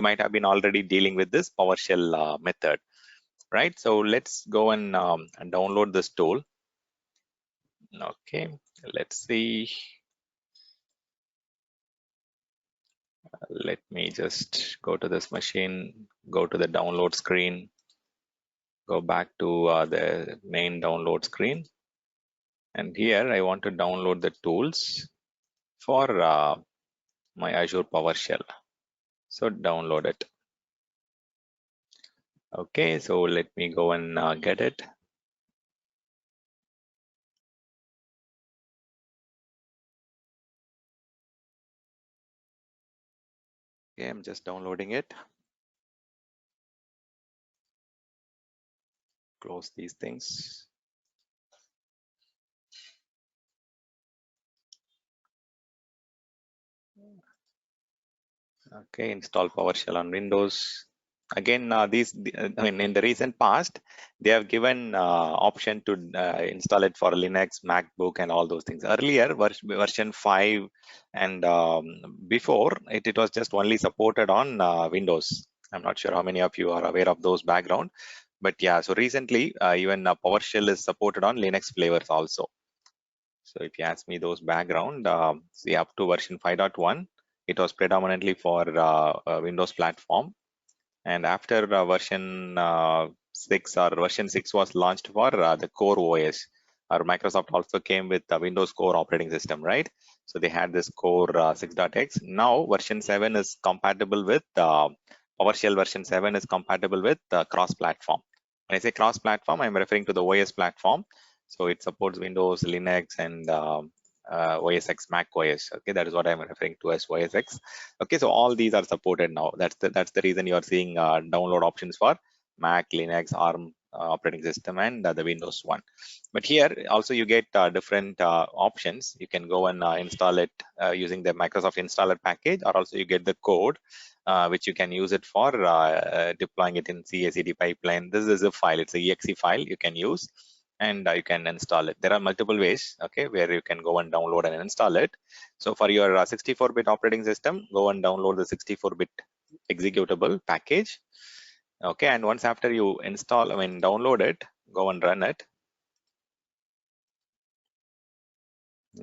might have been already dealing with this PowerShell method, right? So let's go and download this tool. Okay, let's see. Let me just go to this machine, go to the download screen, go back to the main download screen. And here I want to download the tools for my Azure PowerShell. So download it. Okay, so let me go and get it. Okay, I'm just downloading it. Close these things. Okay, install PowerShell on Windows. Again, I mean, in the recent past, they have given option to install it for Linux, MacBook, and all those things. Earlier, version 5 and before, it was just only supported on Windows. I'm not sure how many of you are aware of those background, but yeah, so recently, even PowerShell is supported on Linux flavors also. So if you ask me those background, see up to version 5.1, it was predominantly for Windows platform. And after version 6 or version 6 was launched for the Core OS, or Microsoft also came with the Windows Core operating system, right? So they had this Core 6.x. Now version 7 is compatible with PowerShell version 7 is compatible with cross-platform. When I say cross-platform, I'm referring to the OS platform. So it supports Windows, Linux, and OS X, Mac OS. Okay, that is what I'm referring to as OS X. Okay, so all these are supported now. That's the reason you are seeing download options for Mac, Linux, ARM operating system, and the Windows one. But here also you get different options. You can go and install it using the Microsoft installer package, or also you get the code which you can use it for deploying it in CI/CD pipeline. This is a file. It's a exe file you can use, and you can install it. There are multiple ways, okay, where you can go and download and install it. So for your 64-bit operating system, go and download the 64-bit executable package. Okay, and once after you install, download it, go and run it.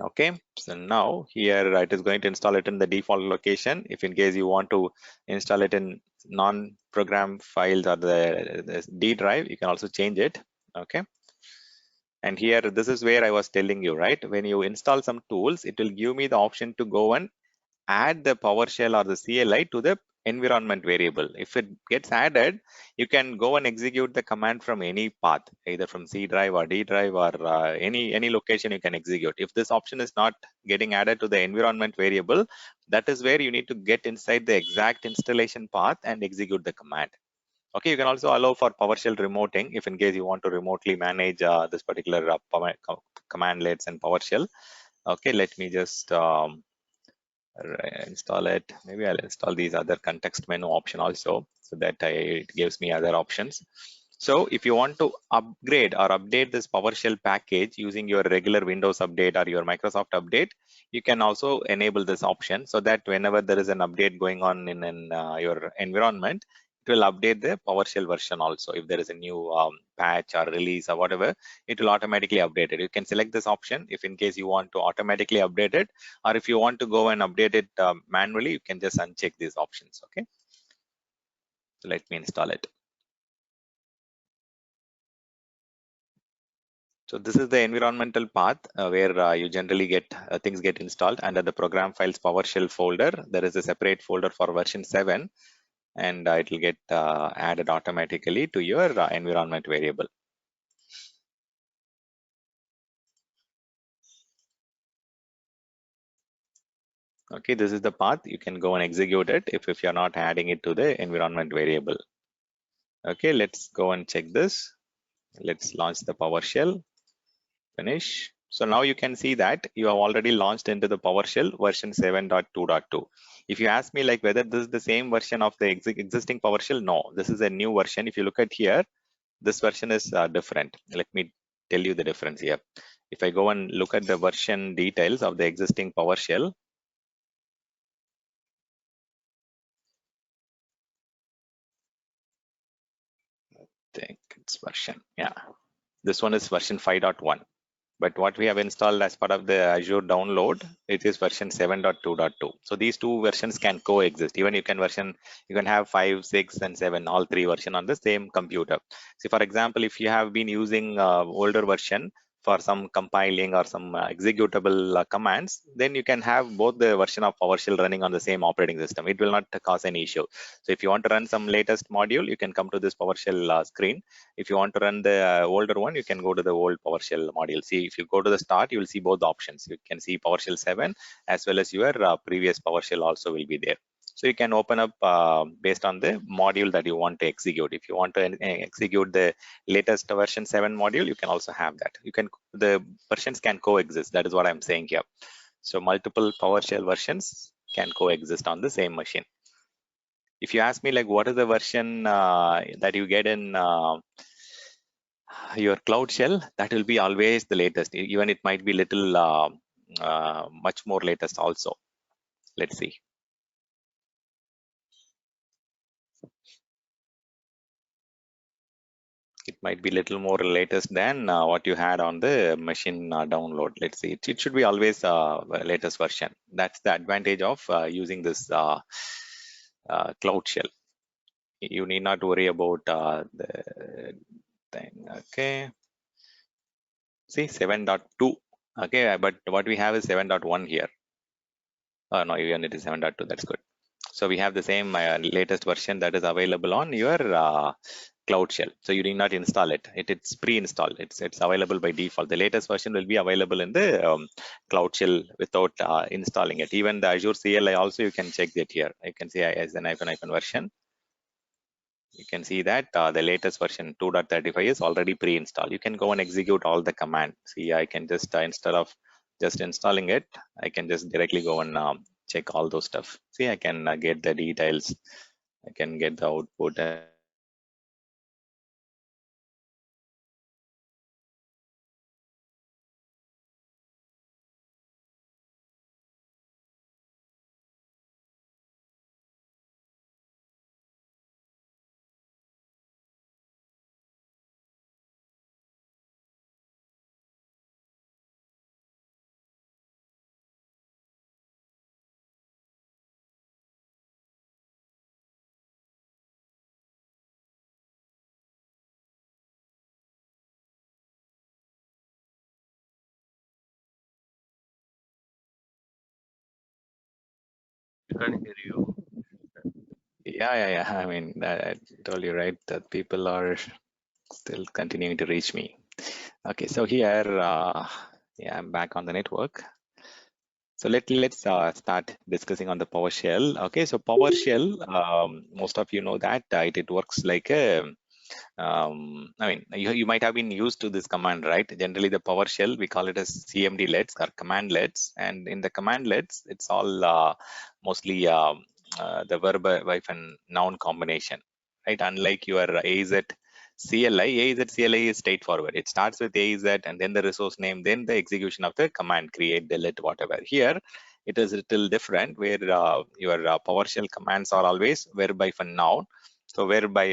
Okay, so now here it is going to install it in the default location. If in case you want to install it in non-program files or the D drive, you can also change it. Okay. And here, this is where I was telling you, right? When you install some tools, it will give me the option to go and add the PowerShell or the CLI to the environment variable. If it gets added, you can go and execute the command from any path, either from C drive or D drive or any location you can execute. If this option is not getting added to the environment variable, that is where you need to get inside the exact installation path and execute the command. Okay, you can also allow for PowerShell remoting if in case you want to remotely manage this particular commandlets and PowerShell. Okay, let me just install it. Maybe I'll install these other context menu option also, so that it gives me other options. So if you want to upgrade or update this PowerShell package using your regular Windows update or your Microsoft update, you can also enable this option, so that whenever there is an update going on in your environment, it will update the PowerShell version also. If there is a new patch or release or whatever, it will automatically update it. You can select this option if in case you want to automatically update it, or if you want to go and update it manually, you can just uncheck these options. Okay, so let me install it. So this is the environmental path where you generally get things get installed under the program files PowerShell folder. There is a separate folder for version 7, and it will get added automatically to your environment variable. Okay, this is the path. You can go and execute it if you're not adding it to the environment variable. Okay, let's go and check this. Let's launch the PowerShell. Finish. So now you can see that you have already launched into the PowerShell version 7.2.2. If you ask me like whether this is the same version of the existing PowerShell, no, this is a new version. If you look at here, this version is different. Let me tell you the difference here. If I go and look at the version details of the existing PowerShell, think it's version. Yeah, this one is version 5.1. But what we have installed as part of the Azure download, it is version 7.2.2. So these two versions can coexist. Even you can have 5, 6, and 7, all three version on the same computer. So for example, if you have been using older version for some compiling or some executable commands, then you can have both the version of PowerShell running on the same operating system. It will not cause any issue. So if you want to run some latest module, you can come to this PowerShell screen. If you want to run the older one, you can go to the old PowerShell module. See, if you go to the start, you will see both options. You can see PowerShell 7 as well as your previous PowerShell also will be there. So you can open up based on the module that you want to execute. If you want to execute the latest version 7 module, you can also have that. The versions can coexist. That is what I'm saying here. So multiple PowerShell versions can coexist on the same machine. If you ask me like what is the version that you get in your cloud shell, that will be always the latest. Even it might be little much more latest also. Let's see. It might be little more latest than what you had on the machine download. Let's see. It should be always latest version. That's the advantage of using this cloud shell. You need not worry about the thing. Okay. See 7.2. Okay, but what we have is 7.1 here. No, even it is 7.2. That's good. So we have the same latest version that is available on your Cloud Shell. So you need not install it. It's pre-installed. It's available by default. The latest version will be available in the Cloud Shell without installing it. Even the Azure CLI also you can check that here. You can see as an icon version. You can see that the latest version 2.35 is already pre-installed. You can go and execute all the command. See, I can just instead of just installing it, I can just directly go and check all those stuff. See, I can get the details. I can get the output. Can't hear you. Yeah. I mean, I told you right that people are still continuing to reach me. Okay, so here, yeah, I'm back on the network. So let's start discussing on the PowerShell. Okay, so PowerShell, most of you know that it works like a I mean, you might have been used to this command, right? Generally, the PowerShell, we call it as CMD-lets or command-lets. And in the command-lets, it's all mostly the verb hyphen noun combination, right? Unlike your AZ CLI, AZ CLI is straightforward. It starts with AZ and then the resource name, then the execution of the command, create, delete, whatever. Here, it is a little different where your PowerShell commands are always verb hyphen noun. So whereby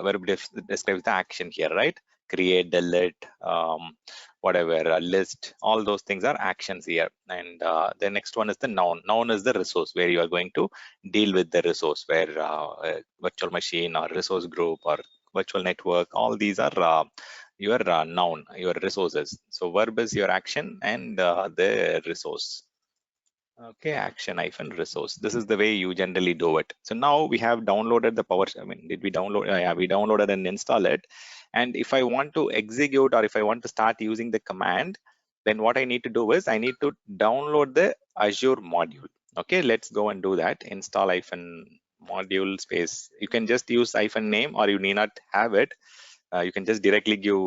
verb describes the action here, right? Create, delete, whatever, list, all those things are actions here. And the next one is the noun. Noun is the resource where you are going to deal with the resource, where virtual machine or resource group or virtual network, all these are your noun, your resources. So verb is your action and the resource. Okay, action hyphen resource. This is the way you generally do it. So now we have downloaded the power. I mean, did we download? Yeah, we downloaded and install it. And if I want to execute or if I want to start using the command, then what I need to do is I need to download the Azure module. Okay, let's go and do that. Install hyphen module space. You can just use hyphen name or you need not have it. You can just directly give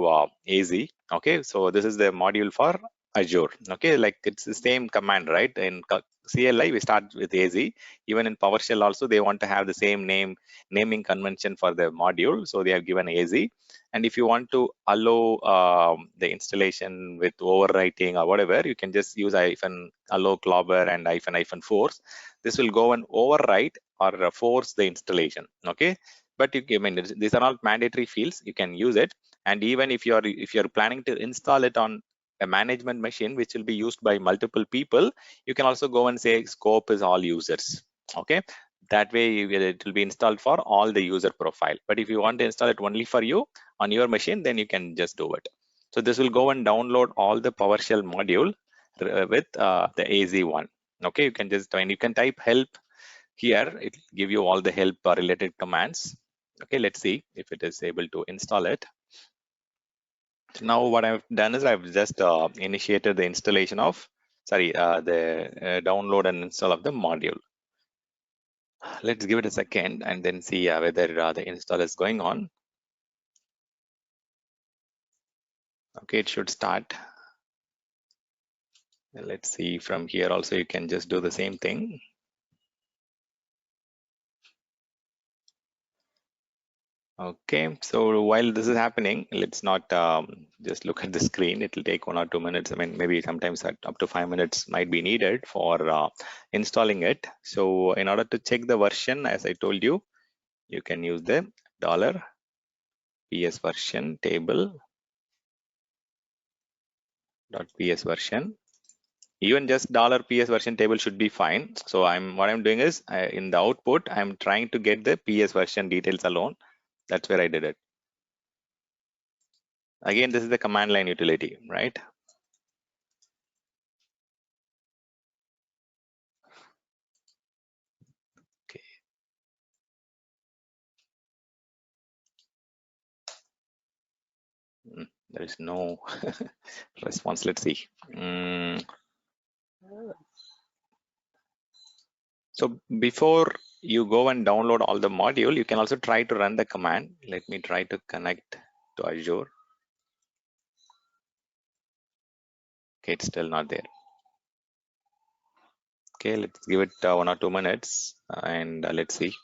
AZ. Okay, so this is the module for Azure. Okay, like it's the same command, right? In CLI, we start with AZ. Even in PowerShell also, they want to have the same naming convention for the module. So they have given AZ. And if you want to allow the installation with overwriting or whatever, you can just use hyphen allow clobber and hyphen force. This will go and overwrite or force the installation. Okay. but I mean, these are all mandatory fields. You can use it, and even if you're planning to install it on a management machine which will be used by multiple people, you can also go and say scope is all users. Okay, that way it will be installed for all the user profile. But if you want to install it only for you on your machine, then you can just do it. So this will go and download all the PowerShell module with the AZ1. Okay, you can just, and you can type help here. It will give you all the help related commands. Okay, let's see if it is able to install it. So now what I've done is I've just initiated the installation of, the download and install of the module. Let's give it a second and then see whether the install is going on. Okay, it should start. Let's see from here also, you can just do the same thing. Okay, so while this is happening, let's not just look at the screen. It will take 1 or 2 minutes. I mean, maybe sometimes up to 5 minutes might be needed for installing it. So in order to check the version, as I told you, you can use the $PS version table .ps version. Even just $PS version table should be fine. So what I'm doing is in the output, I'm trying to get the PS version details alone. That's where I did it. Again, this is the command line utility, right? Okay. There is no response. Let's see. So before you go and download all the module, you can also try to run the command. Let me try to connect to Azure. Okay, it's still not there. Okay, let's give it 1 or 2 minutes and let's see.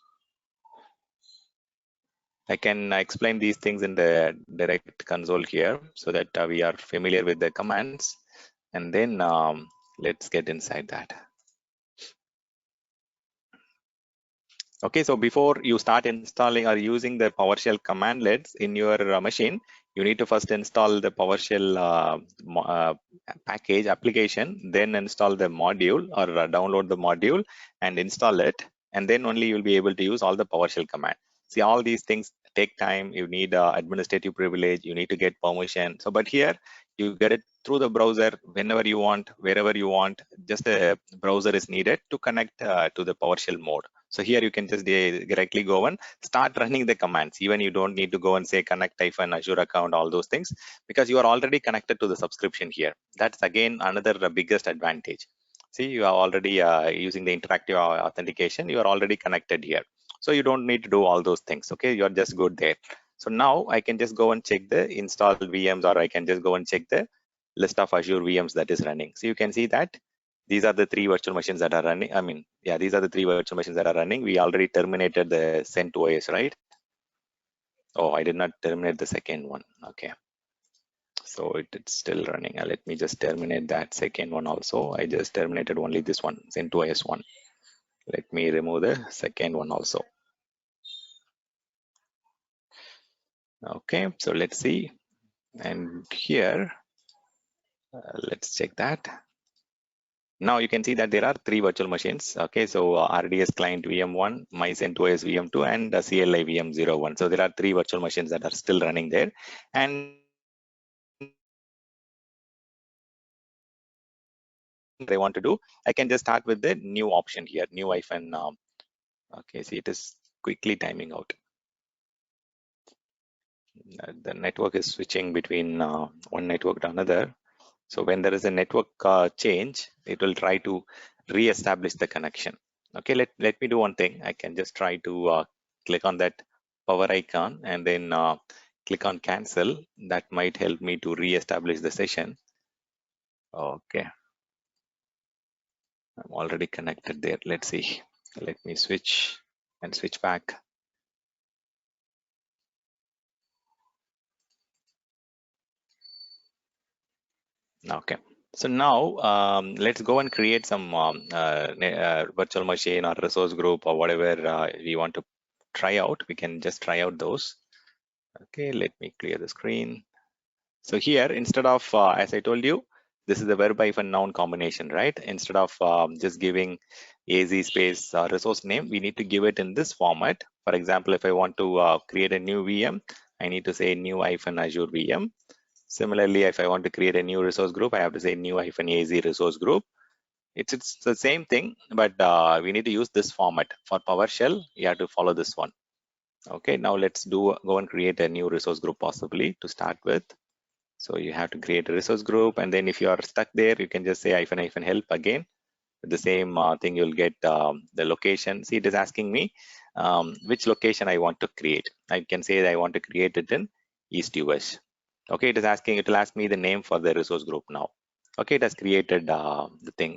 I can explain these things in the direct console here so that we are familiar with the commands, and then let's get inside that. Okay, so before you start installing or using the PowerShell commandlets in your machine, you need to first install the PowerShell package application, then install the module or download the module and install it, and then only you'll be able to use all the PowerShell command. See, all these things take time. You need administrative privilege. You need to get permission. So, but here you get it through the browser whenever you want, wherever you want. Just a browser is needed to connect to the PowerShell mode. So here you can just directly go and start running the commands. Even you don't need to go and say connect-Azure account, all those things, because you are already connected to the subscription here. That's again another biggest advantage. See, you are already using the interactive authentication. You are already connected here. So you don't need to do all those things. Okay, you're just good there. So now I can just go and check the installed VMs, or I can just go and check the list of Azure VMs that is running. So you can see that these are the 3 virtual machines that are running. I mean, yeah, these are the 3 virtual machines that are running. We already terminated the CentOS, right? Oh, I did not terminate the second one. Okay. So it's still running. Let me just terminate that second one also. I just terminated only this one, CentOS one. Let me remove the second one also. Okay, so let's see. And here, let's check that. Now you can see that there are 3 virtual machines. Okay, so RDS client VM1, my CentOS VM2, and CLI VM01. So there are 3 virtual machines that are still running there. And I want to do, I can just start with the new option here, new hyphen. Okay, see, it is quickly timing out. The network is switching between one network to another. So when there is a network change, it will try to re-establish the connection. Okay, let me do one thing. I can just try to click on that power icon and then click on cancel. That might help me to re-establish the session. Okay, I'm already connected there. Let's see. Let me switch and switch back. Okay. So now let's go and create some virtual machine or resource group or whatever we want to try out. We can just try out those. Okay, let me clear the screen. So here, instead of, as I told you, this is the verb hyphen noun combination, right? Instead of just giving AZ space resource name, we need to give it in this format. For example, if I want to create a new VM, I need to say new hyphen Azure VM. Similarly, if I want to create a new resource group, I have to say new hyphen AZ resource group. It's the same thing, but we need to use this format. For PowerShell, you have to follow this one. Okay, now let's go and create a new resource group possibly to start with. So you have to create a resource group, and then if you are stuck there, you can just say hyphen hyphen help again. The same thing, you'll get the location. See, it is asking me which location I want to create. I can say that I want to create it in East US. Okay, it will ask me the name for the resource group now. Okay, it has created the thing.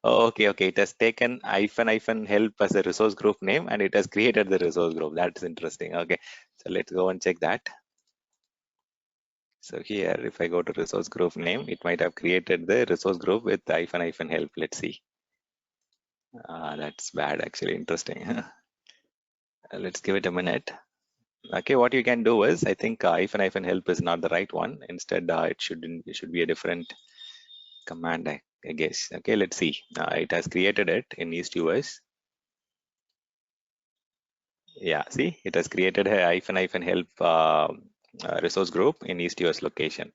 Okay, it has taken hyphen hyphen help as a resource group name, and it has created the resource group. That's interesting. Okay, so let's go and check that. So here, if I go to resource group name, it might have created the resource group with hyphen hyphen help. Let's see. That's bad, actually. Interesting. Let's give it a minute. Okay, what you can do is, I think hyphen hyphen help is not the right one. Instead, it should be a different command, I guess. Okay, let's see. It has created it in East US. Yeah, see, it has created a hyphen hyphen help resource group in East US location.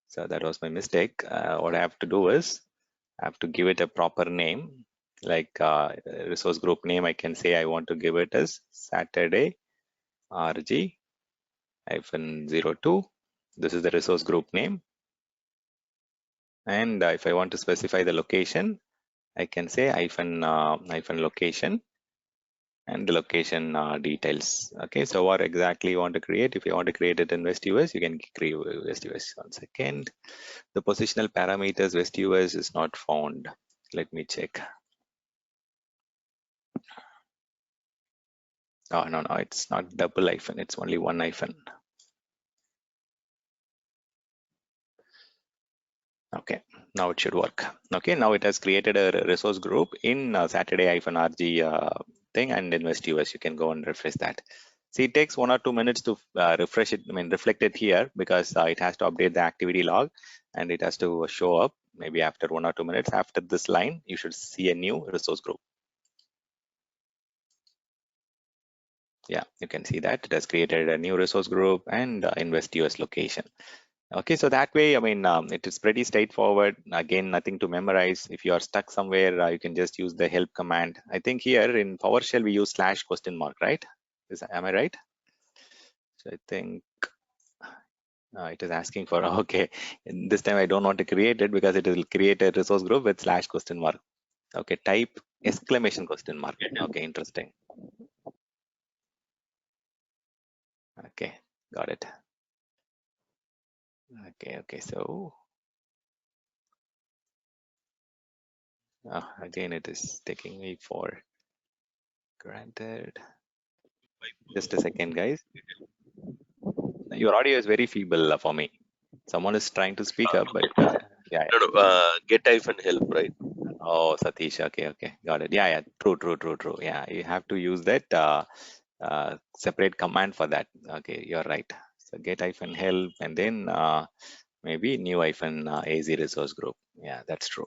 So that was my mistake. What I have to do is, I have to give it a proper name, like resource group name. I can say I want to give it as Saturday RG -02. This is the resource group name. And if I want to specify the location, I can say hyphen location and the location details. Okay, so what exactly you want to create? If you want to create it in West US, you can create West US. 1 second. The positional parameters West US is not found. Let me check. Oh, no, it's not double hyphen. It's only one hyphen. Okay, now it should work. Okay, now it has created a resource group in Saturday-RG thing, and in West US. You can go and refresh that. See, it takes 1 or 2 minutes to refresh it, reflect it here, because it has to update the activity log, and it has to show up maybe after 1 or 2 minutes. After this line, you should see a new resource group. Yeah, you can see that it has created a new resource group and in West US location. Okay, so that way, it is pretty straightforward. Again, nothing to memorize. If you are stuck somewhere, you can just use the help command. I think here in PowerShell, we use /?, right? Am I right? So I think it is asking for, okay, this time I don't want to create it because it will create a resource group with /?. Okay, type !? Okay, interesting. Okay, got it. Okay, so again, it is taking me for granted. Just a second, guys. Your audio is very feeble for me. Someone is trying to speak up, but yeah. Get hyphen help, right? Oh, Satish. Okay, got it. Yeah. True. Yeah, you have to use that separate command for that. Okay, you're right. So get hyphen help, and then maybe new hyphen AZ resource group. Yeah, that's true.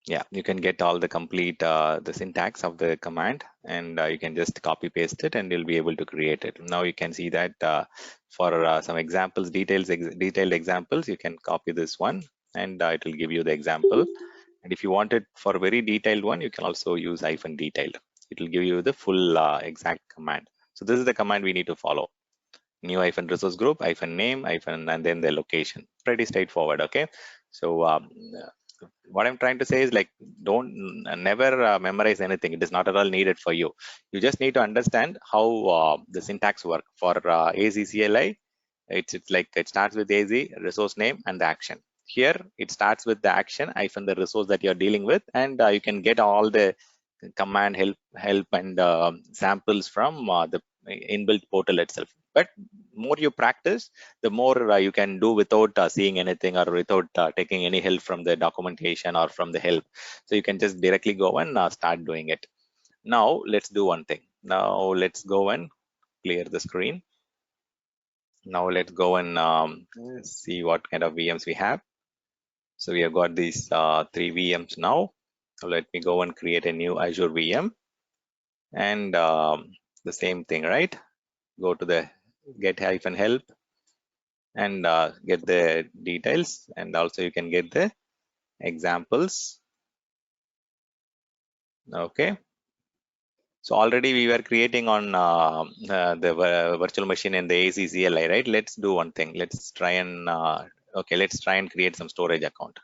Yeah, you can get all the complete the syntax of the command, and you can just copy paste it, and you'll be able to create it. Now you can see that for some examples, detailed examples, you can copy this one, and it will give you the example. And if you want it for a very detailed one, you can also use hyphen detailed. It will give you the full exact command. So this is the command we need to follow. New hyphen resource group, hyphen name, hyphen, and then the location. Pretty straightforward. Okay, so what I'm trying to say is, like, don't never memorize anything. It is not at all needed for you. You just need to understand how the syntax work for AZCLI. It's like it starts with AZ resource name and the action. Here it starts with the action hyphen the resource that you're dealing with, and you can get all the command help and samples from the inbuilt portal itself. But more you practice, the more you can do without seeing anything or without taking any help from the documentation or from the help. So you can just directly go and start doing it. Now let's do one thing. Now let's go and clear the screen. Now let's go and see what kind of VMs we have. So we have got these 3 VMs now. So let me go and create a new Azure VM, and the same thing, right? Go to the get-help and get the details, and also you can get the examples. Okay. So already we were creating on the virtual machine in the ACCLI, right? Let's do one thing. Let's try and okay, let's try and create some storage account.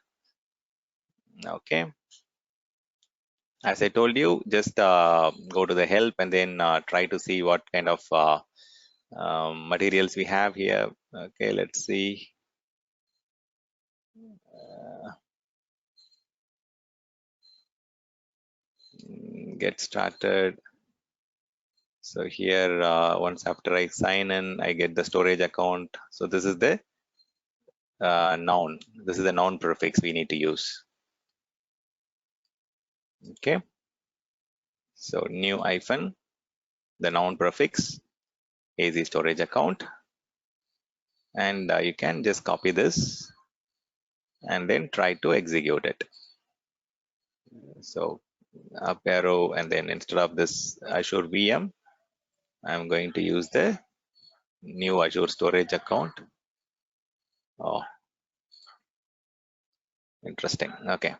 Okay. As I told you, just go to the help and then try to see what kind of materials we have here. Okay, let's see. Get started. So here, once after I sign in, I get the storage account. So this is the noun. This is the noun prefix we need to use. Okay. So new hyphen, the noun prefix, AZ storage account. And you can just copy this and then try to execute it. So up arrow, and then instead of this Azure VM, I'm going to use the new Azure storage account. Oh, interesting. Okay.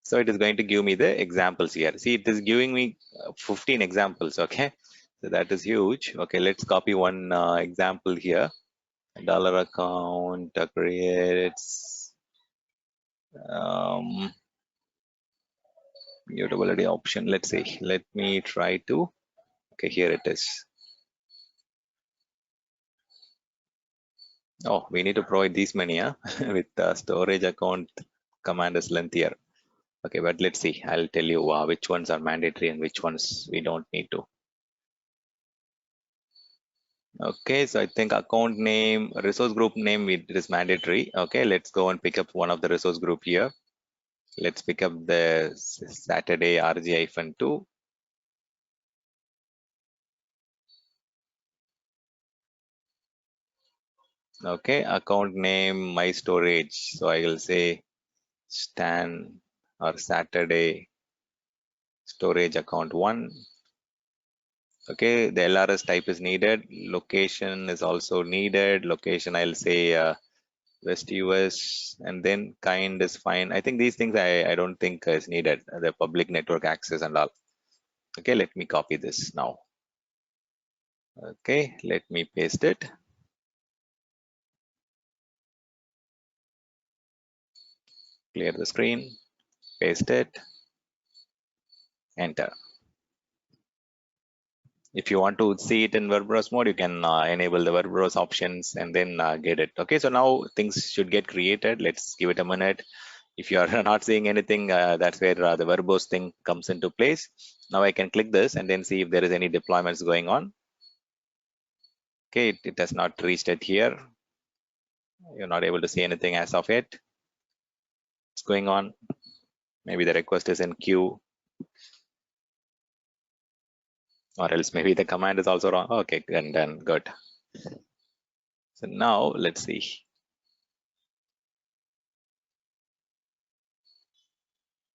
So it is going to give me the examples here. See, it is giving me 15 examples. Okay. So that is huge. Okay. Let's copy one example here. Dollar account creates mutability option. Let's see. Let me try to. Okay. Here it is. Oh, we need to provide these many, huh? With storage account command is lengthier. Okay, but let's see. I'll tell you which ones are mandatory and which ones we don't need to. Okay, so I think account name, resource group name, it is mandatory. Okay, let's go and pick up one of the resource group here. Let's pick up the Saturday RG-2. Okay, account name, my storage. So I will say Stan or Saturday storage account 1. Okay, the LRS type is needed. Location is also needed. Location, I'll say West US, and then kind is fine. I think these things I don't think is needed. The public network access and all. Okay, let me copy this now. Okay, let me paste it. Clear the screen, paste it, enter. If you want to see it in web browse mode, you can enable the web browse options and then get it. Okay, so now things should get created. Let's give it a minute. If you are not seeing anything, that's where the web browse thing comes into place. Now I can click this and then see if there is any deployments going on. Okay, it has not reached it here. You're not able to see anything as of yet. It's going on. Maybe the request is in queue, or else maybe the command is also wrong. Okay, and then good. So now let's see.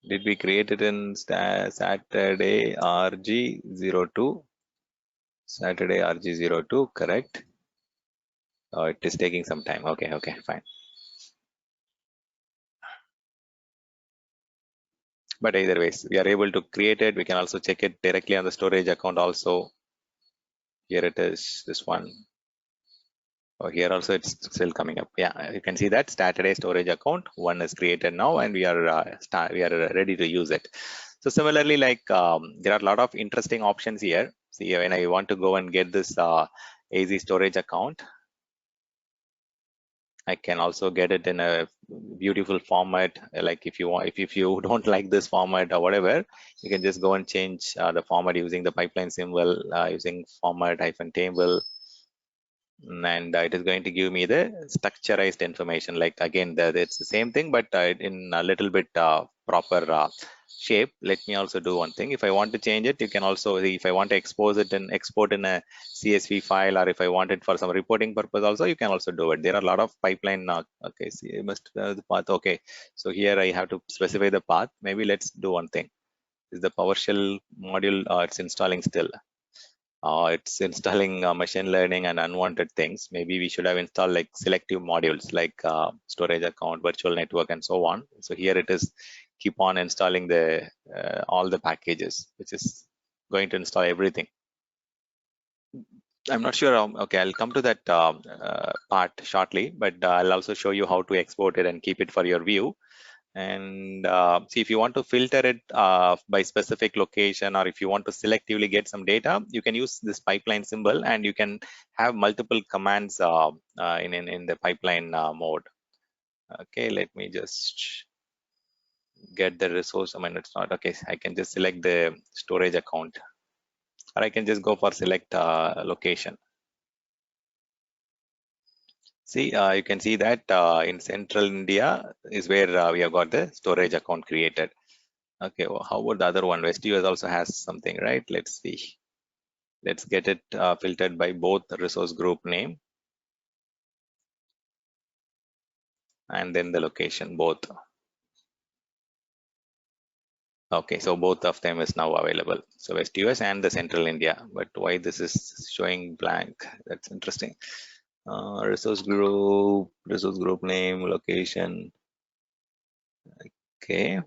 Did we create it in Saturday RG02? Saturday RG02, correct? Oh, it is taking some time. Okay, okay, fine. But either ways, we are able to create it. We can also check it directly on the storage account also. Here it is, this one. Oh, here also it's still coming up. Yeah, you can see that Saturday storage account 1 is created now, and we are ready to use it. So similarly, like there are a lot of interesting options here. See, when I want to go and get this AZ storage account, I can also get it in a beautiful format. Like if you want, if you don't like this format or whatever, you can just go and change the format using the pipeline symbol, using format -table, and it is going to give me the structurized information. Like again, it's the same thing, but in a little bit proper shape, let me also do one thing. If I want to change it, you can also, if I want to expose it and export in a CSV file, or if I want it for some reporting purpose also, you can also do it. There are a lot of pipeline. Okay, see, you must the path. Okay, so here I have to specify the path. Maybe let's do one thing. Is the PowerShell module, it's installing still. It's installing machine learning and unwanted things. Maybe we should have installed like selective modules like storage account, virtual network, and so on. So here it is keep on installing the all the packages, which is going to install everything. I'm not sure. Okay, I'll come to that part shortly, but I'll also show you how to export it and keep it for your view. And see, if you want to filter it by specific location, or if you want to selectively get some data, you can use this pipeline symbol, and you can have multiple commands in the pipeline mode. Okay, let me just get the resource. I mean, it's not okay. I can just select the storage account, or I can just go for select location. See, you can see that in central India is where we have got the storage account created. Okay, well, how about the other one? West US also has something, right? Let's see. Let's get it filtered by both the resource group name and then the location, both. Okay, so both of them is now available. So West US and the Central India. But why this is showing blank? That's interesting. Resource group name, location. Okay,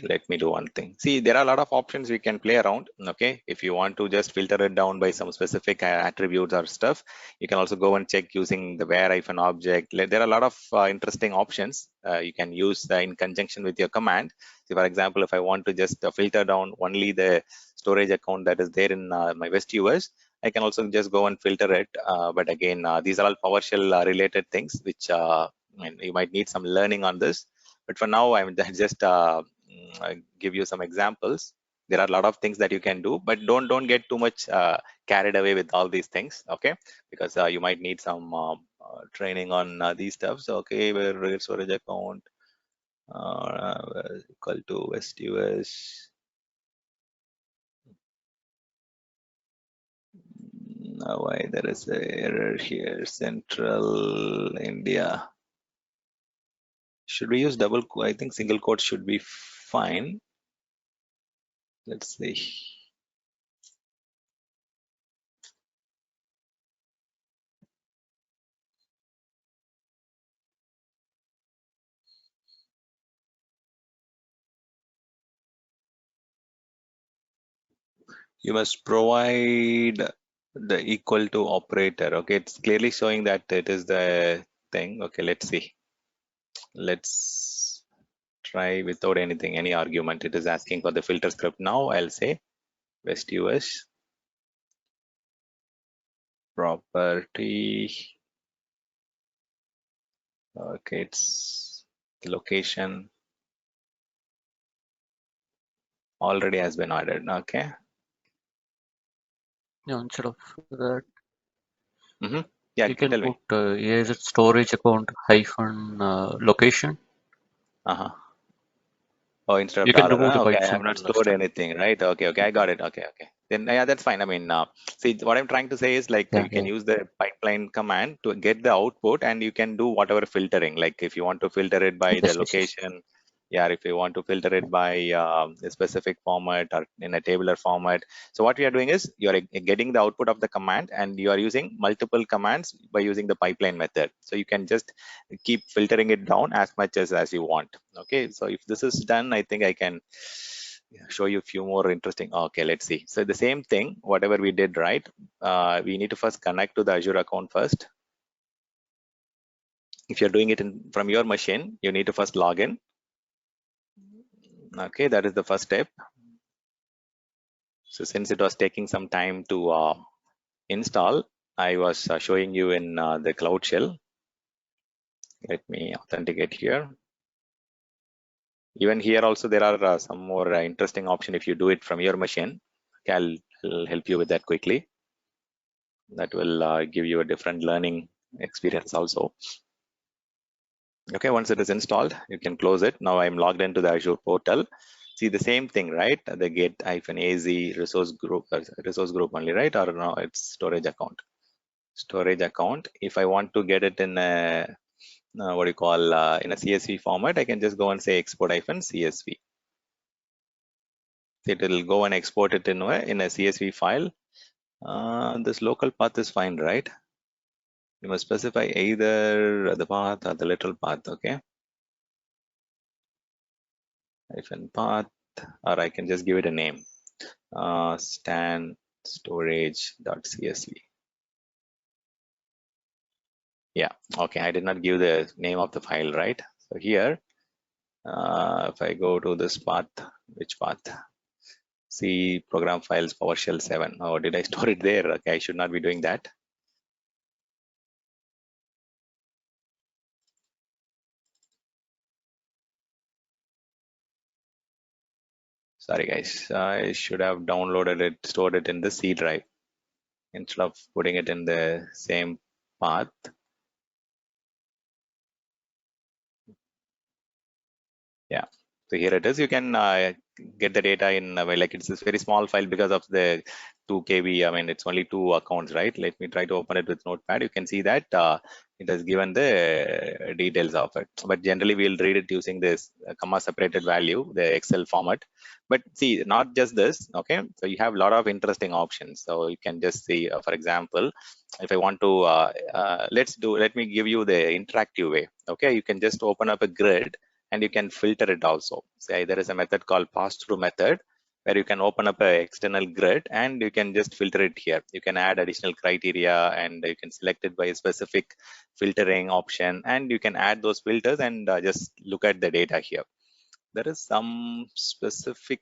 let me do one thing. See, there are a lot of options we can play around. Okay, if you want to just filter it down by some specific attributes or stuff, you can also go and check using the where-object. There are a lot of interesting options you can use in conjunction with your command. So for example, if I want to just filter down only the storage account that is there in my West US, I can also just go and filter it. But again, these are all PowerShell related things, which you might need some learning on this. But for now, I'm just give you some examples. There are a lot of things that you can do, but don't get too much carried away with all these things, okay? Because you might need some training on these stuff. So, okay, where storage account equal to West US. Now, why there is a error here? Central India. Should we use double? I think single quote should be fine. Let's see. You must provide the equal to operator. Okay, it's clearly showing that it is the thing. Okay, let's see. Let's try without anything, any argument. It is asking for the filter script. Now I'll say West US property. Okay, it's the location already has been added. Okay. Yeah, instead of that, Yeah, you can tell put me. is it storage account hyphen location. Oh, instead of You can dollar, remove the okay, byte I have not symbol next stored time. anything, right? Okay, I got it. Okay. Then yeah, that's fine. I mean, see, what I'm trying to say is like Yeah, you can yeah. use the pipeline command to get the output, and you can do whatever filtering. Like if you want to filter it by the Yes, yes, yes. location, yeah, if you want to filter it by a specific format or in a tabular format. So what we are doing is you are getting the output of the command, and you are using multiple commands by using the pipeline method. So you can just keep filtering it down as much as you want. Okay, so if this is done, I think I can show you a few more interesting. Okay, let's see. So the same thing, whatever we did, right? We need to first connect to the Azure account first. If you're doing it from your machine, you need to first log in. Okay, that is the first step. So since it was taking some time to install, I was showing you in the Cloud Shell. Let me authenticate here. Even here also there are some more interesting option if you do it from your machine. Okay, I'll help you with that quickly. That will give you a different learning experience also. Okay, once it is installed, you can close it. Now I'm logged into the Azure portal. See the same thing, right? The get -az resource group only, right? Or no, it's storage account. Storage account. If I want to get it in a what do you call in a CSV format, I can just go and say export -CSV. It will go and export it in a CSV file. This local path is fine, right? You must specify either the path or the literal path, okay? Hyphen path, or I can just give it a name. Stan storage.csv. Yeah, okay, I did not give the name of the file, right? So here, if I go to this path, which path? See program files PowerShell 7. Oh, did I store it there? Okay, I should not be doing that. Sorry guys, I should have downloaded it, stored it in the C drive instead of putting it in the same path. Yeah, so here it is. You can get the data in like it's this very small file because of the 2 KB. I mean, it's only 2 accounts, right? Let me try to open it with Notepad. You can see that it has given the details of it. But generally, we'll read it using this comma separated value, the Excel format. But see, not just this. Okay, so you have a lot of interesting options. So you can just see, for example, if I want to, let me give you the interactive way. Okay, you can just open up a grid and you can filter it also. Say there is a method called pass-through method where you can open up an external grid and you can just filter it here. You can add additional criteria and you can select it by a specific filtering option, and you can add those filters and just look at the data here. There is some specific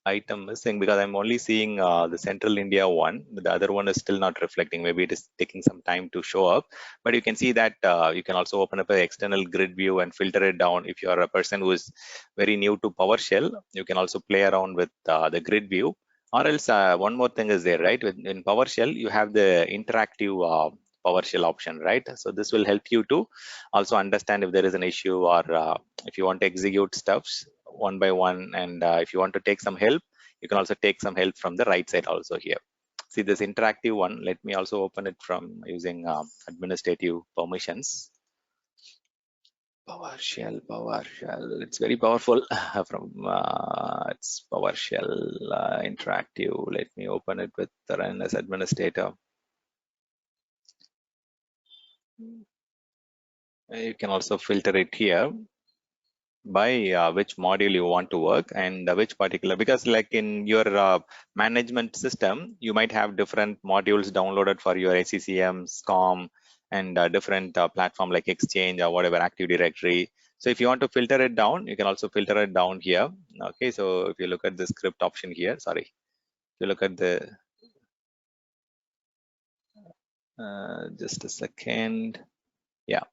item missing because I'm only seeing the Central India one. The other one is still not reflecting. Maybe it is taking some time to show up. But you can see that you can also open up an external grid view and filter it down. If you are a person who is very new to PowerShell, you can also play around with the grid view. Or else one more thing is there, right? In PowerShell, you have the interactive PowerShell option, right? So this will help you to also understand if there is an issue or if you want to execute stuffs one by one, and if you want to take some help, you can also take some help from the right side also here. See this interactive one, let me also open it from using administrative permissions. PowerShell, it's very powerful from it's PowerShell interactive. Let me open it with the run as administrator. You can also filter it here by which module you want to work and which particular, because like in your management system you might have different modules downloaded for your ACCM, SCOM, and different platform like Exchange or whatever, Active Directory. So if you want to filter it down, you can also filter it down here. Okay, so if you look at the script option here, sorry, if you look at the just a second. Yeah,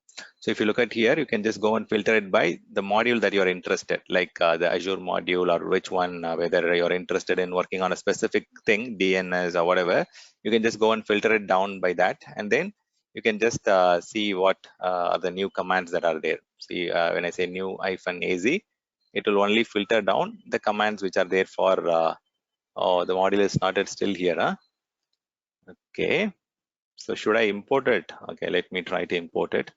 so if you look at here, you can just go and filter it by the module that you're interested, like the Azure module or which one, whether you're interested in working on a specific thing, DNS or whatever, you can just go and filter it down by that. And then you can just see what are the new commands that are there. See, when I say new -az, it will only filter down the commands which are there for, oh, the module is started still here. Huh? Okay, so should I import it? Okay, let me try to import it.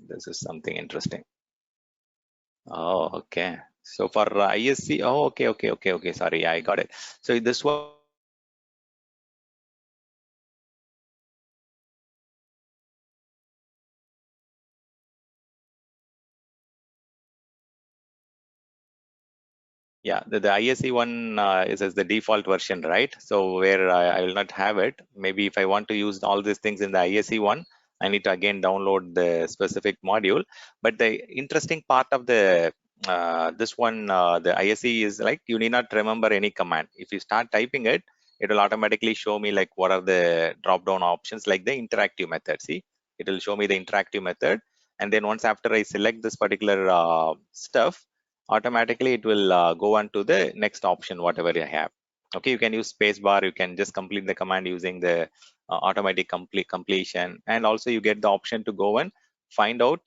This is something interesting. Oh, okay. So for ISC, oh, okay. Sorry, I got it. So this one. Yeah, the ISC one is as the default version, right? So where I will not have it. Maybe if I want to use all these things in the ISC one, I need to again download the specific module. But the interesting part of the this one, the ISC is like you need not remember any command. If you start typing it, it will automatically show me like what are the drop-down options, like the interactive method. See, it will show me the interactive method, and then once after I select this particular stuff, automatically it will go on to the next option, whatever you have. Okay, you can use spacebar, you can just complete the command using the automatic completion, and also you get the option to go and find out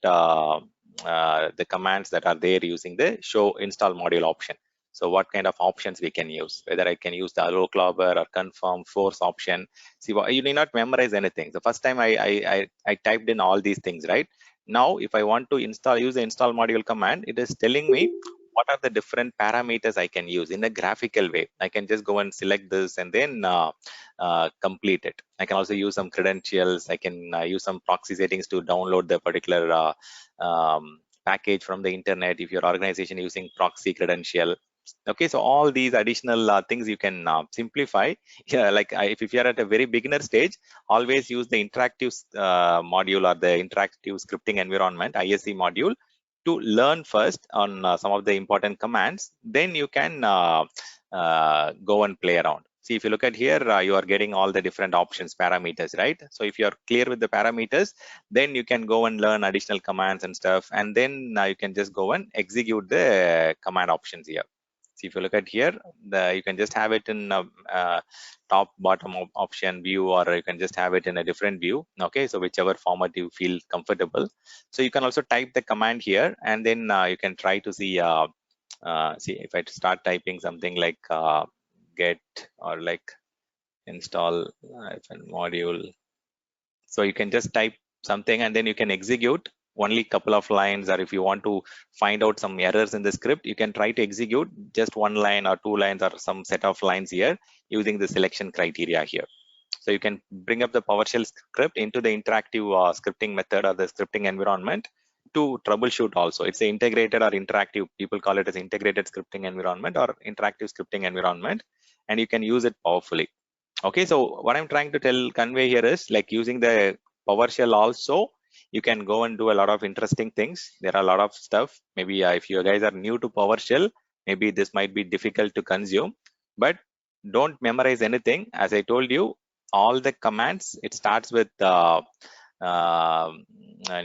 the commands that are there using the show install module option. So what kind of options we can use, whether I can use the allow clobber or confirm force option. See, you need not memorize anything. The first time I typed in all these things, right? Now, if I want to use the install module command, it is telling me what are the different parameters I can use in a graphical way. I can just go and select this and then complete it. I can also use some credentials. I can use some proxy settings to download the particular package from the internet if your organization using proxy credential. Okay, so all these additional things you can simplify. Yeah, like if you're at a very beginner stage, always use the interactive module or the interactive scripting environment ISE module to learn first on some of the important commands. Then you can go and play around. See, if you look at here, you are getting all the different options, parameters, right? So if you're clear with the parameters, then you can go and learn additional commands and stuff. And then you can just go and execute the command options here. See, if you look at here, you can just have it in top bottom option view, or you can just have it in a different view. Okay, so whichever format you feel comfortable. So you can also type the command here, and then you can try to see see if I start typing something like get or like install module. So you can just type something and then you can execute only couple of lines, or if you want to find out some errors in the script, you can try to execute just one line or two lines or some set of lines here using the selection criteria here. So you can bring up the PowerShell script into the interactive scripting method or the scripting environment to troubleshoot also. It's an integrated or interactive, people call it as integrated scripting environment or interactive scripting environment, and you can use it powerfully. Okay, so what I'm trying to convey here is like using the PowerShell also, you can go and do a lot of interesting things. There are a lot of stuff. Maybe if you guys are new to PowerShell, maybe this might be difficult to consume, but don't memorize anything. As I told you, all the commands, it starts with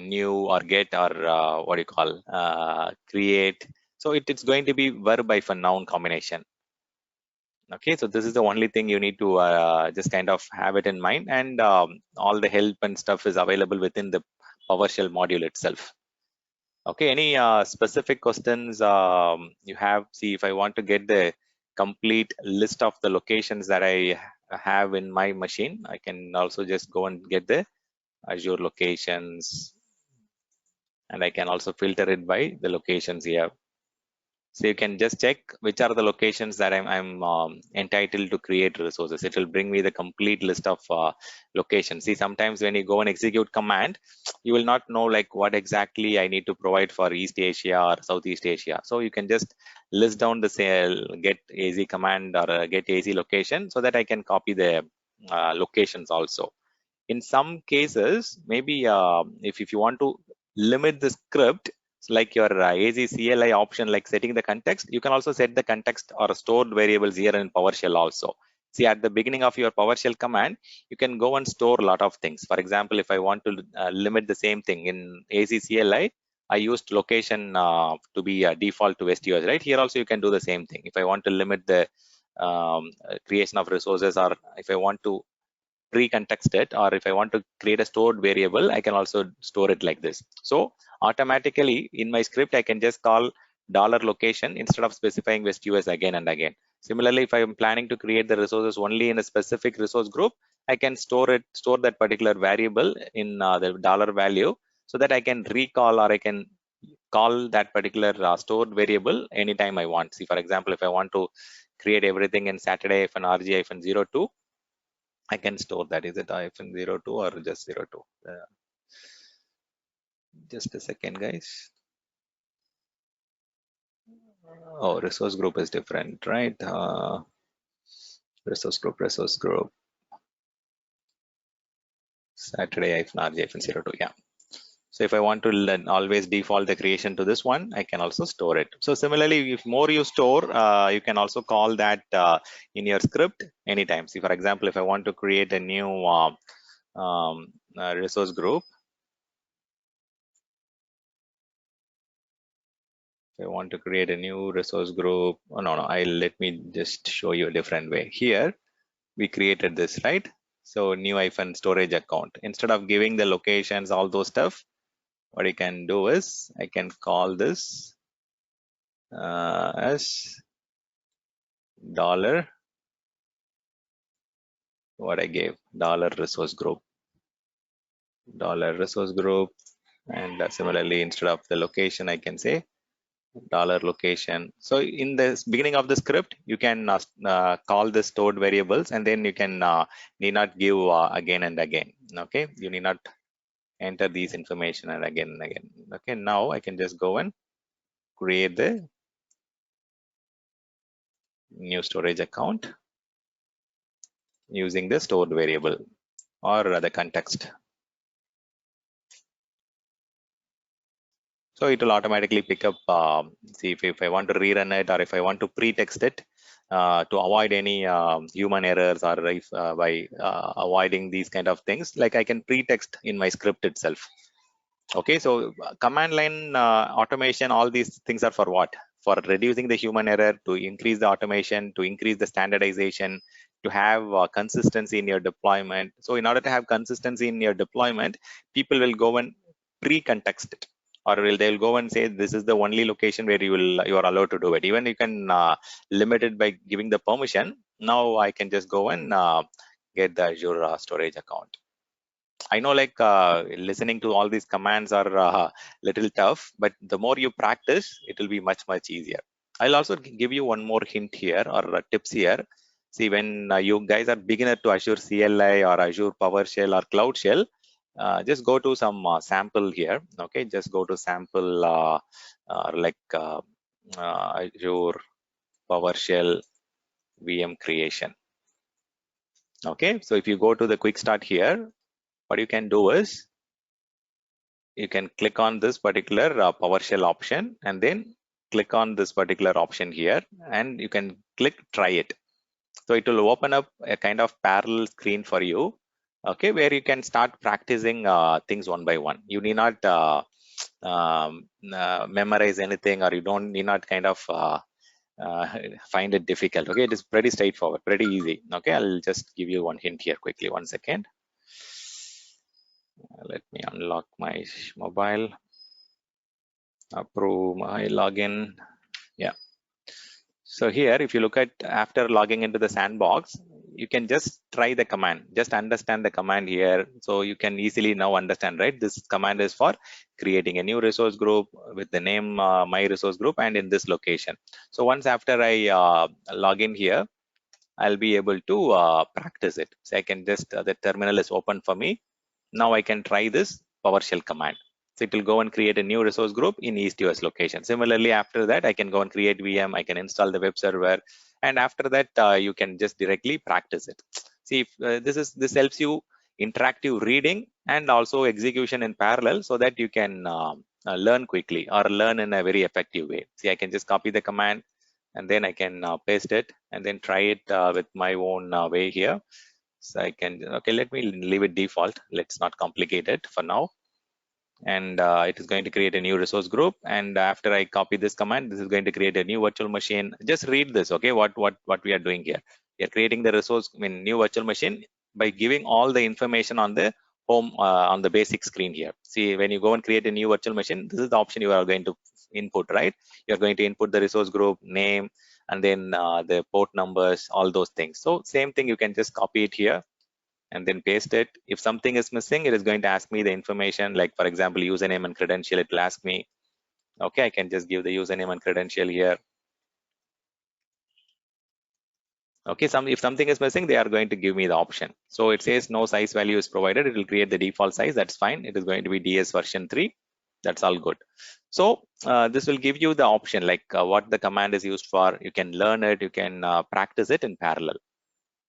new or get or what do you call create. So it's going to be verb hyphen noun combination. Okay, so this is the only thing you need to just kind of have it in mind, and all the help and stuff is available within the PowerShell module itself. Okay, any specific questions you have? See, if I want to get the complete list of the locations that I have in my machine, I can also just go and get the Azure locations, and I can also filter it by the locations here. So you can just check which are the locations that I'm entitled to create resources. It will bring me the complete list of locations. See, sometimes when you go and execute command, you will not know like what exactly I need to provide for East Asia or Southeast Asia. So you can just list down the get AZ command or get AZ location so that I can copy the locations also. In some cases, maybe if you want to limit the script, like your AZ CLI option, like setting the context, you can also set the context or stored variables here in PowerShell also. See, at the beginning of your PowerShell command, you can go and store a lot of things. For example, if I want to limit the same thing in AZ CLI, I used location to be default to West US, right? Here also you can do the same thing. If I want to limit the creation of resources, or if I want to pre-context it, or if I want to create a stored variable, I can also store it like this. So automatically in my script, I can just call $location instead of specifying West US again and again. Similarly, if I'm planning to create the resources only in a specific resource group, I can store that particular variable in the dollar value so that I can recall, or I can call that particular stored variable anytime I want. See, for example, if I want to create everything in Saturday-RG-02, I can store that. Is it -02 or just 02? Just a second, guys. Oh, resource group is different, right? Resource group. Saturday-RG-02. Yeah. So if I want to always default the creation to this one, I can also store it. So similarly, if more you store, you can also call that in your script anytime. See, for example, if I want to create a new resource group, if I want to create a new resource group, oh no, let me just show you a different way. Here, we created this, right? So new -storage account. Instead of giving the locations, all those stuff, what you can do is I can call this as dollar, what I gave, dollar resource group, and similarly instead of the location I can say dollar location. So in the beginning of the script you can call the stored variables, and then you can need not give again and again. Okay, you need not enter these information and again. Okay, now I can just go and create the new storage account using the stored variable or the context. So it will automatically pick up, see if I want to rerun it, or if I want to pre-text it to avoid any human errors, or if by avoiding these kind of things, like I can pre-text in my script itself. Okay, so command line automation, all these things are for what? For reducing the human error, to increase the automation, to increase the standardization, to have consistency in your deployment. So in order to have consistency in your deployment, people will go and pre-context it, or they'll go and say this is the only location where you are allowed to do it. Even you can limit it by giving the permission. Now I can just go and get the Azure storage account. I know like listening to all these commands are little tough, but the more you practice, it will be much easier. I'll also give you one more hint here, or tips here. See, when you guys are beginner to Azure CLI or Azure PowerShell or Cloud Shell, just go to some sample here. Okay, just go to sample Azure PowerShell VM creation. Okay, so if you go to the quick start here, what you can do is you can click on this particular PowerShell option, and then click on this particular option here, and you can click try it. So it will open up a kind of parallel screen for you, okay, where you can start practicing things one by one. You need not memorize anything, or you don't need not kind of find it difficult. Okay, it is pretty straightforward, pretty easy. Okay, I'll just give you one hint here quickly. 1 second. Let me unlock my mobile, approve my login. Yeah. So here, if you look at after logging into the sandbox, you can just try the command, just understand the command here. So you can easily now understand, right? This command is for creating a new resource group with the name my resource group and in this location. So once after I log in here, I'll be able to practice it. So I can just, the terminal is open for me. Now I can try this PowerShell command. So it will go and create a new resource group in East US location. Similarly, after that, I can go and create VM. I can install the web server, and after that, you can just directly practice it. See, if, this helps you interactive reading and also execution in parallel, so that you can learn quickly or learn in a very effective way. See, I can just copy the command, and then I can paste it, and then try it with my own way here. So I can, okay, let me leave it default. Let's not complicate it for now. And it is going to create a new resource group. And after I copy this command, this is going to create a new virtual machine. Just read this, okay, what we are doing here. We are creating the resource, new virtual machine by giving all the information on the home, on the basic screen here. See, when you go and create a new virtual machine, this is the option you are going to input, right? You're going to input the resource group name, and then the port numbers, all those things. So same thing, you can just copy it here and then paste it. If something is missing, it is going to ask me the information, like for example, username and credential, it will ask me. Okay, I can just give the username and credential here. Okay, if something is missing, they are going to give me the option. So it says no size value is provided. It will create the default size. That's fine. It is going to be DS version 3. That's all good. So this will give you the option, like what the command is used for. You can learn it. You can practice it in parallel.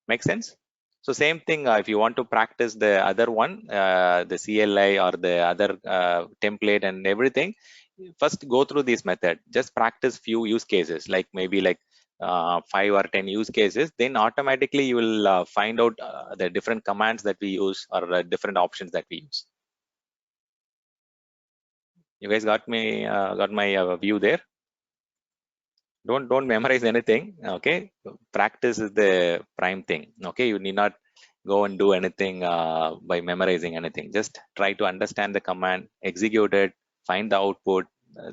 Make sense? So same thing, if you want to practice the other one, the CLI or the other template and everything, first go through this method. Just practice few use cases, like maybe like 5 or 10 use cases. Then automatically you will find out the different commands that we use, or different options that we use. You guys got me, got my view there? Don't memorize anything. Okay, practice is the prime thing. Okay, you need not go and do anything by memorizing anything. Just try to understand the command, execute it, find the output.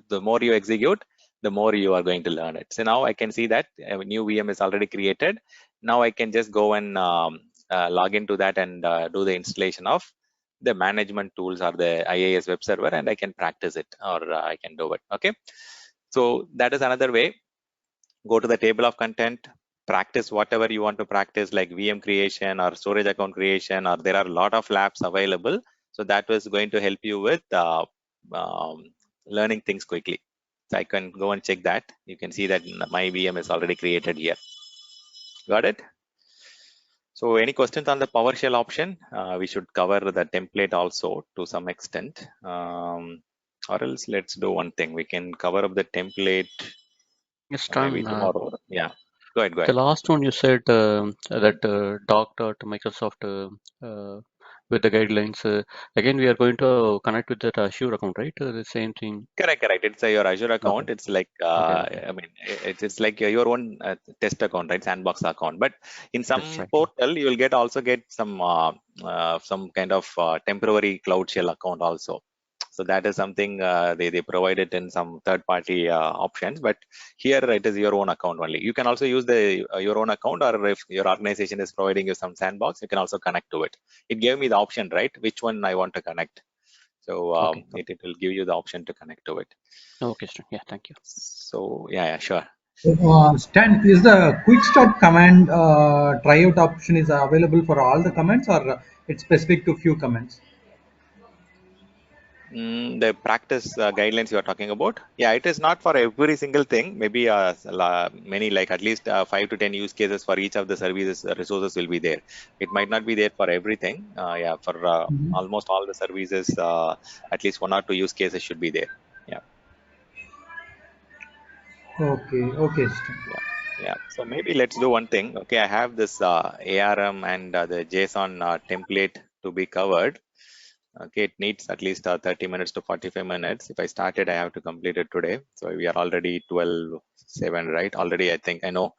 The more you execute, the more you are going to learn it. So now I can see that a new VM is already created. Now I can just go and log into that and do the installation of the management tools or the IAS web server, and I can practice it, or I can do it. Okay. So that is another way. Go to the table of content, practice whatever you want to practice, like VM creation or storage account creation, or there are a lot of labs available. So that was going to help you with um, learning things quickly. So I can go and check that. You can see that my VM is already created here. Got it? So any questions on the PowerShell option? We should cover the template also to some extent. Or else let's do one thing. We can cover up the template Yes, maybe done. tomorrow. Yeah. Go ahead. Go The ahead. last one you said that doc.microsoft with the guidelines. Again, we are going to connect with that Azure account, right? The same thing. Correct. It's your Azure Okay. account. It's like, Okay. Okay. I mean, it's like your own test account, right? Sandbox account. But in That's some right. portal, you will also get some kind of temporary Cloud Shell account also. So that is something they provide it in some third-party options. But here it is your own account only. You can also use the your own account, or if your organization is providing you some sandbox, you can also connect to it. It gave me the option, right? Which one I want to connect. So Okay. it will give you the option to connect to it. Okay, Stan. Yeah, thank you. So yeah, sure. Stan, is the quick start command tryout option is available for all the commands, or it's specific to few commands? The practice guidelines you are talking about, yeah, it is not for every single thing. Maybe many, like at least 5 to 10 use cases for each of the services resources will be there. It might not be there for everything. Yeah, for Mhm. almost all the services, at least 1 or 2 use cases should be there. Yeah. Okay, okay, Stan. Yeah, yeah. So maybe let's do one thing. Okay, I have this ARM and the JSON template to be covered. Okay, it needs at least 30 minutes to 45 minutes. If I started, I have to complete it today. So we are already 12:07, right? Already, I think I know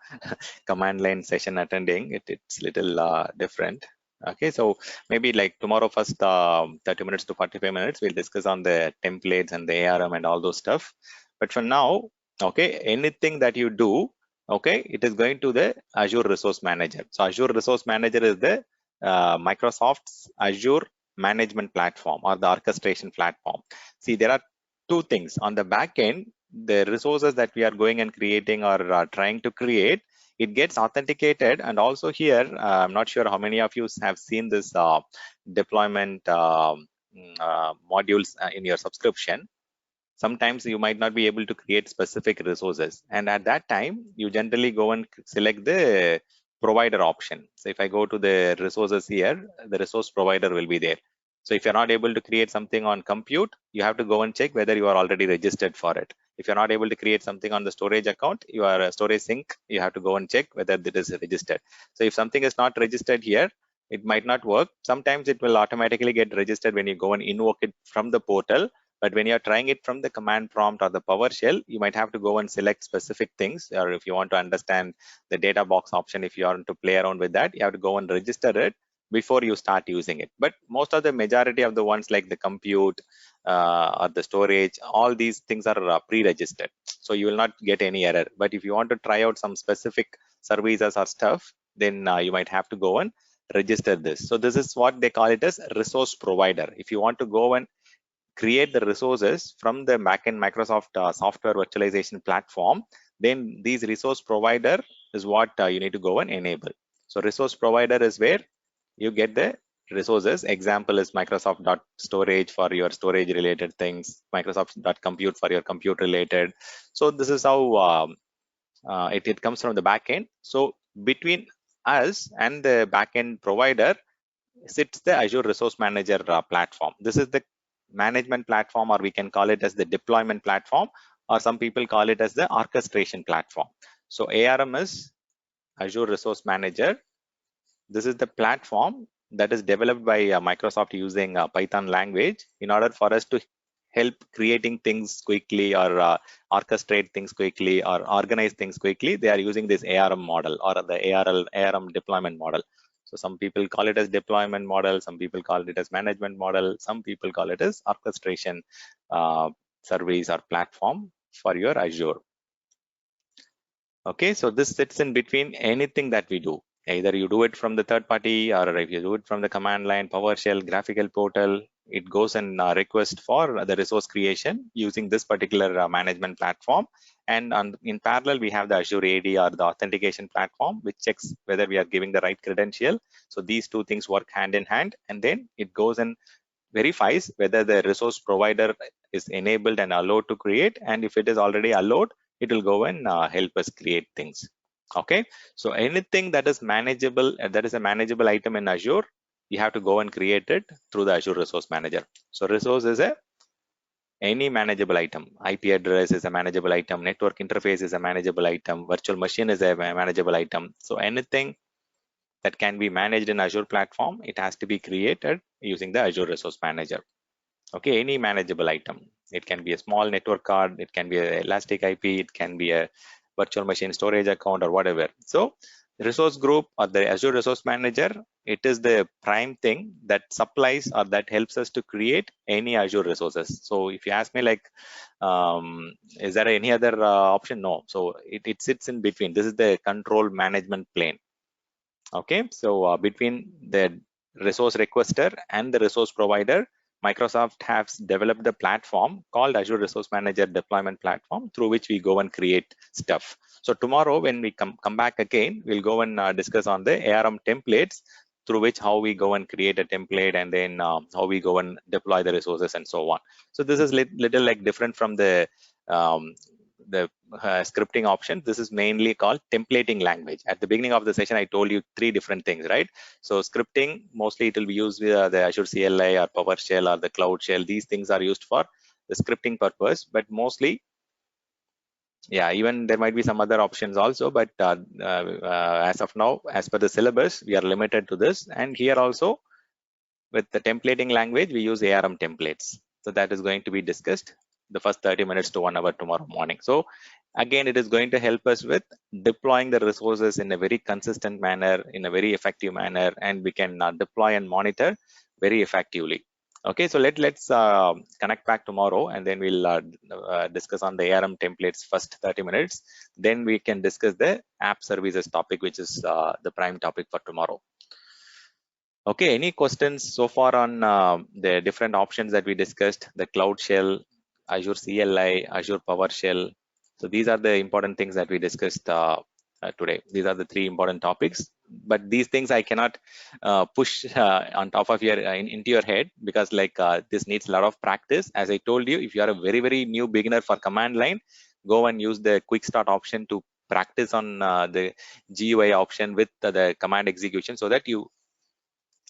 command line session attending. It's little different. Okay, so maybe like tomorrow first 30 minutes to 45 minutes, we'll discuss on the templates and the ARM and all those stuff. But for now, okay, anything that you do, okay, it is going to the Azure Resource Manager. So Azure Resource Manager is the Microsoft's Azure management platform or the orchestration platform. See, there are two things on the back end. The resources that we are going and creating or trying to create, it gets authenticated. And also here, I'm not sure how many of you have seen this deployment modules in your subscription. Sometimes you might not be able to create specific resources, and at that time you generally go and select the provider option. So if I go to the resources here, the resource provider will be there. So if you're not able to create something on compute, you have to go and check whether you are already registered for it. If you're not able to create something on the storage account, your storage sync, you have to go and check whether it is registered. So if something is not registered here, it might not work. Sometimes it will automatically get registered when you go and invoke it from the portal, but when you're trying it from the command prompt or the PowerShell, you might have to go and select specific things. Or if you want to understand the data box option, if you want to play around with that, you have to go and register it before you start using it. But most of the majority of the ones like the compute or the storage, all these things are pre-registered. So you will not get any error. But if you want to try out some specific services or stuff, then you might have to go and register this. So this is what they call it as resource provider. If you want to go and create the resources from the backend Microsoft software virtualization platform, then these resource provider is what you need to go and enable. So resource provider is where you get the resources. Example is Microsoft.storage for your storage related things, Microsoft.compute for your compute related. So this is how it comes from the backend. So between us and the backend provider sits the Azure Resource Manager platform. This is the management platform, or we can call it as the deployment platform, or some people call it as the orchestration platform. So ARM is Azure Resource Manager. This is the platform that is developed by Microsoft using Python language in order for us to help creating things quickly, or orchestrate things quickly, or organize things quickly. They are using this ARM model, or the ARM deployment model. So some people call it as deployment model, some people call it as management model, some people call it as orchestration service or platform for your Azure. Okay, so this sits in between anything that we do. Either you do it from the third party, or if you do it from the command line, PowerShell, graphical portal, it goes and request for the resource creation using this particular management platform. And in parallel, we have the Azure AD or the authentication platform, which checks whether we are giving the right credential. So these two things work hand in hand, and then it goes and verifies whether the resource provider is enabled and allowed to create. And if it is already allowed, it will go and help us create things. Okay, so anything that is manageable, that is a manageable item in Azure, you have to go and create it through the Azure Resource Manager. So resource is any manageable item. IP address is a manageable item. Network interface is a manageable item. Virtual machine is a manageable item. So anything that can be managed in Azure platform, it has to be created using the Azure Resource Manager. Okay, any manageable item. It can be a small network card, it can be an elastic IP, it can be a virtual machine storage account or whatever. So resource group or the Azure Resource Manager, it is the prime thing that supplies or that helps us to create any Azure resources. So if you ask me like, is there any other option? No. So it sits in between. This is the control management plane. Okay, so between the resource requester and the resource provider, Microsoft has developed a platform called Azure Resource Manager Deployment Platform, through which we go and create stuff. So tomorrow when we come back again, we'll go and discuss on the ARM templates, through which how we go and create a template, and then how we go and deploy the resources and so on. So this is little like different from the scripting option. This is mainly called templating language. At the beginning of the session, I told you three different things, right? So scripting, mostly it will be used with the Azure CLI or PowerShell or the Cloud Shell. These things are used for the scripting purpose, but mostly, yeah, even there might be some other options also, but as of now, as per the syllabus, we are limited to this. And here also, with the templating language, we use ARM templates. So that is going to be discussed the first 30 minutes to 1 hour tomorrow morning. So again, it is going to help us with deploying the resources in a very consistent manner, in a very effective manner, and we can deploy and monitor very effectively. Okay, so let's connect back tomorrow, and then we'll discuss on the ARM templates first 30 minutes. Then we can discuss the app services topic, which is the prime topic for tomorrow. Okay, any questions so far on the different options that we discussed, the Cloud Shell, Azure CLI, Azure PowerShell? So these are the important things that we discussed today. These are the three important topics, but these things I cannot push on top of your into your head, because like this needs a lot of practice. As I told you, if you are a very new beginner for command line, go and use the quick start option to practice on the GUI option with the command execution, so that you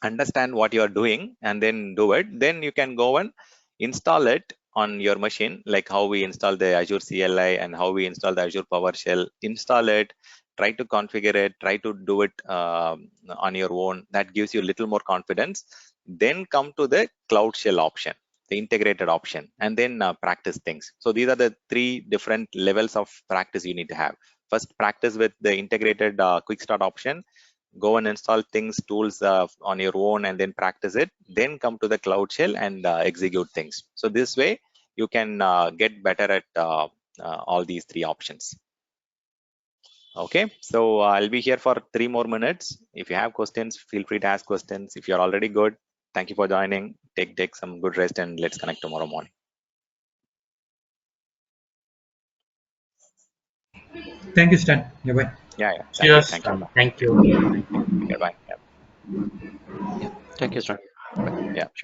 understand what you are doing and then do it. Then you can go and install it on your machine, like how we install the Azure CLI and how we install the Azure PowerShell. Install it, try to configure it, try to do it on your own. That gives you a little more confidence. Then come to the Cloud Shell option, the integrated option, and then practice things. So these are the three different levels of practice you need to have. First, practice with the integrated quick start option. Go and install things, tools on your own, and then practice it. Then come to the Cloud Shell and execute things. So this way you can get better at all these three options. Okay, so I'll be here for 3 more minutes. If you have questions, feel free to ask questions. If you're already good, thank you for joining. Take some good rest, and let's connect tomorrow morning. Thank you, Stan. Yeah, bye. Yeah. Cheers. Thank you. Thank you. Yeah, bye. Yeah. Thank you, Stan. Yeah, sure.